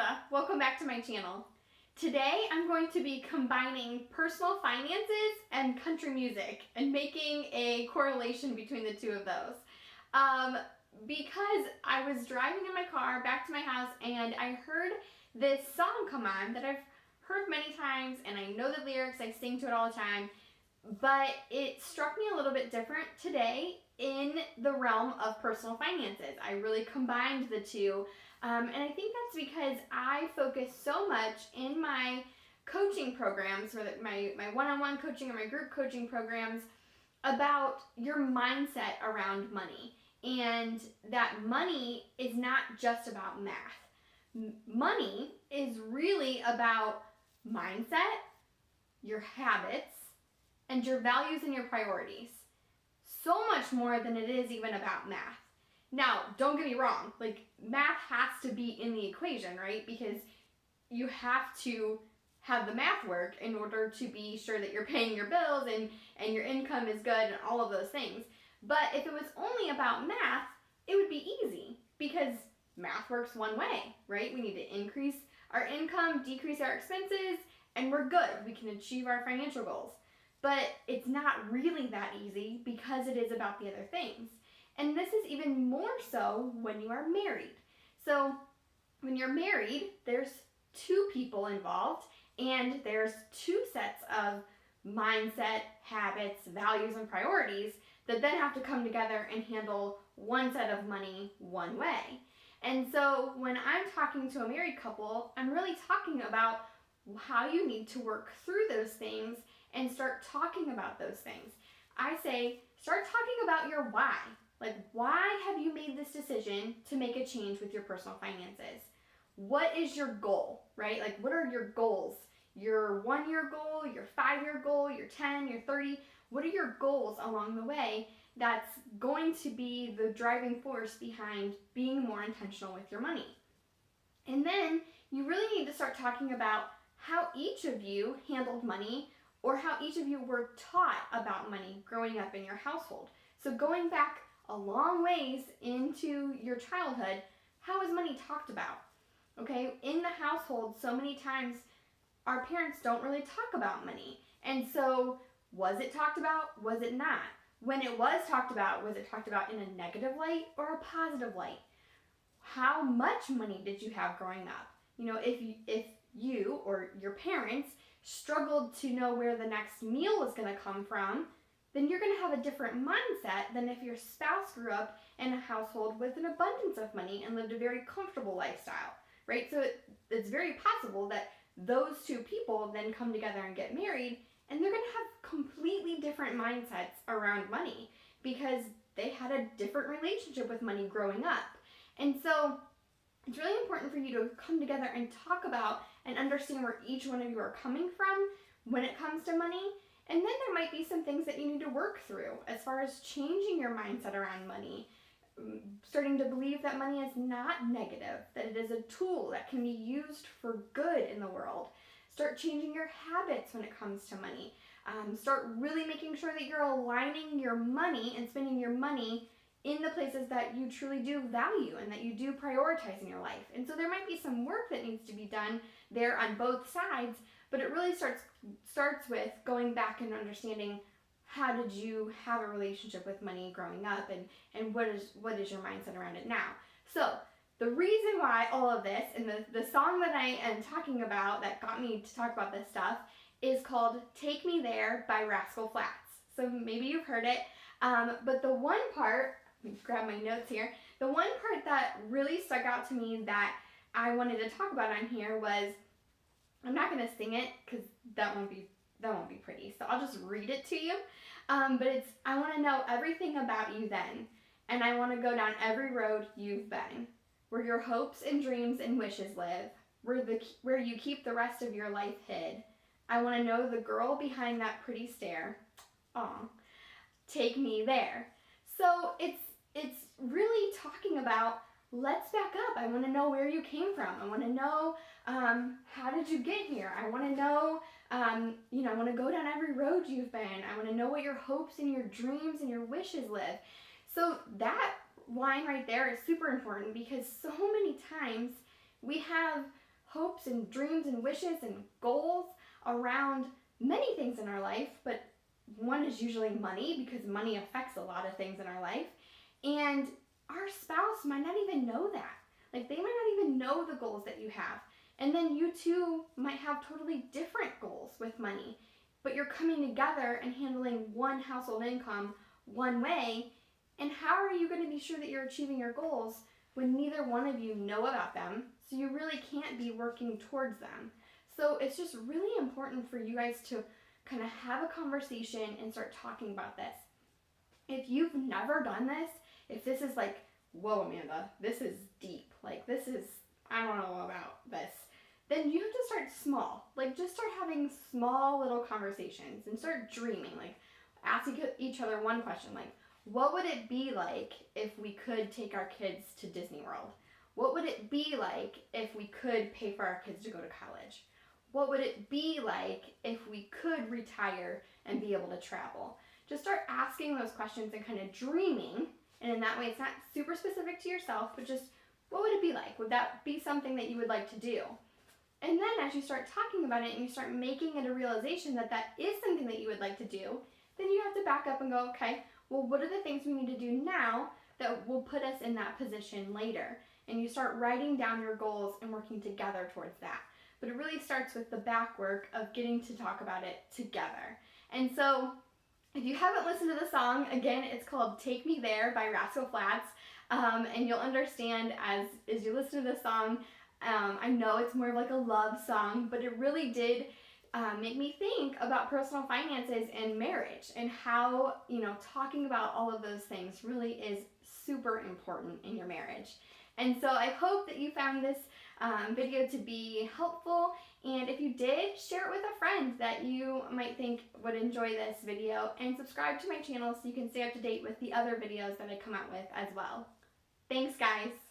Lisa. Welcome back to my channel. Today I'm going to be combining personal finances and country music and making a correlation between the two of those. Because I was driving in my car back to my house and I heard this song come on that I've heard many times and I know the lyrics, I sing to it all the time, but it struck me a little bit different today in the realm of personal finances. I really combined the two, and I think that's because I focus so much in my coaching programs, or my one-on-one coaching or my group coaching programs, about your mindset around money, and that money is not just about math. Money is really about mindset, your habits, and your values and your priorities. So much more than it is even about math. Now, don't get me wrong, like math has to be in the equation, right? Because you have to have the math work in order to be sure that you're paying your bills and your income is good and all of those things. But if it was only about math, it would be easy because math works one way, right? We need to increase our income, decrease our expenses, and we're good. We can achieve our financial goals. But it's not really that easy because it is about the other things. And this is even more so when you are married. So when you're married, there's two people involved and there's two sets of mindset, habits, values, and priorities that then have to come together and handle one set of money one way. And so when I'm talking to a married couple, I'm really talking about how you need to work through those things and start talking about those things. I say, start talking about your why. Like, why have you made this decision to make a change with your personal finances? What is your goal, right? Like, what are your goals? Your 1 year goal, your 5 year goal, your 10, your 30. What are your goals along the way that's going to be the driving force behind being more intentional with your money? And then you really need to start talking about how each of you handled money or how each of you were taught about money growing up in your household. So going back a long ways into your childhood, how is money talked about? Okay, in the household, so many times our parents don't really talk about money. And so was it talked about? Was it not? When it was talked about, was it talked about in a negative light or a positive light? How much money did you have growing up? You know, if you or your parents struggled to know where the next meal was going to come from, then you're going to have a different mindset than if your spouse grew up in a household with an abundance of money and lived a very comfortable lifestyle, right? So it's very possible that those two people then come together and get married, and they're going to have completely different mindsets around money because they had a different relationship with money growing up. And so it's really important for you to come together and talk about and understand where each one of you are coming from when it comes to money. And then there might be some things that you need to work through as far as changing your mindset around money, starting to believe that money is not negative, that it is a tool that can be used for good in the world. Start changing your habits when it comes to money. Start really making sure that you're aligning your money and spending your money in the places that you truly do value and that you do prioritize in your life. And so there might be some work that needs to be done there on both sides, but it really starts with going back and understanding how did you have a relationship with money growing up and what is your mindset around it now. So the reason why all of this and the song that I am talking about that got me to talk about this stuff is called Take Me There by Rascal Flatts. So maybe you've heard it, but the one part, let me grab my notes here. The one part that really stuck out to me that I wanted to talk about on here was, I'm not going to sing it because that won't be pretty. So I'll just read it to you. But it's, I want to know everything about you then, and I want to go down every road you've been, where your hopes and dreams and wishes live, where you keep the rest of your life hid. I want to know the girl behind that pretty stare. Aw, take me there. So it's really talking about, let's back up. I want to know where you came from. I want to know how did you get here. I want to know, I want to go down every road you've been. I want to know what your hopes and your dreams and your wishes live. So that line right there is super important because so many times we have hopes and dreams and wishes and goals around many things in our life, but one is usually money, because money affects a lot of things in our life. And our spouse might not even know that. Like, they might not even know the goals that you have. And then you two might have totally different goals with money, but you're coming together and handling one household income one way. And how are you going to be sure that you're achieving your goals when neither one of you know about them? So you really can't be working towards them. So it's just really important for you guys to kind of have a conversation and start talking about this. If you've never done this, if this is like, whoa, Amanda, this is deep. Like, this is, I don't know about this. Then you have to start small. Like, just start having small little conversations and start dreaming. Like, asking each other one question, like, what would it be like if we could take our kids to Disney World? What would it be like if we could pay for our kids to go to college? What would it be like if we could retire and be able to travel? Just start asking those questions and kind of dreaming. And in that way, it's not super specific to yourself, but just, what would it be like? Would that be something that you would like to do? And then as you start talking about it and you start making it a realization that that is something that you would like to do, then you have to back up and go, okay, well, what are the things we need to do now that will put us in that position later? And you start writing down your goals and working together towards that. But it really starts with the back work of getting to talk about it together. And so if you haven't listened to the song, again, it's called Take Me There by Rascal Flatts. And you'll understand as you listen to the song, I know it's more of like a love song, but it really did make me think about personal finances and marriage, and how, talking about all of those things really is super important in your marriage. And so I hope that you found this video to be helpful, and if you did, share it with a friend that you might think would enjoy this video, and subscribe to my channel so you can stay up to date with the other videos that I come out with as well. Thanks, guys!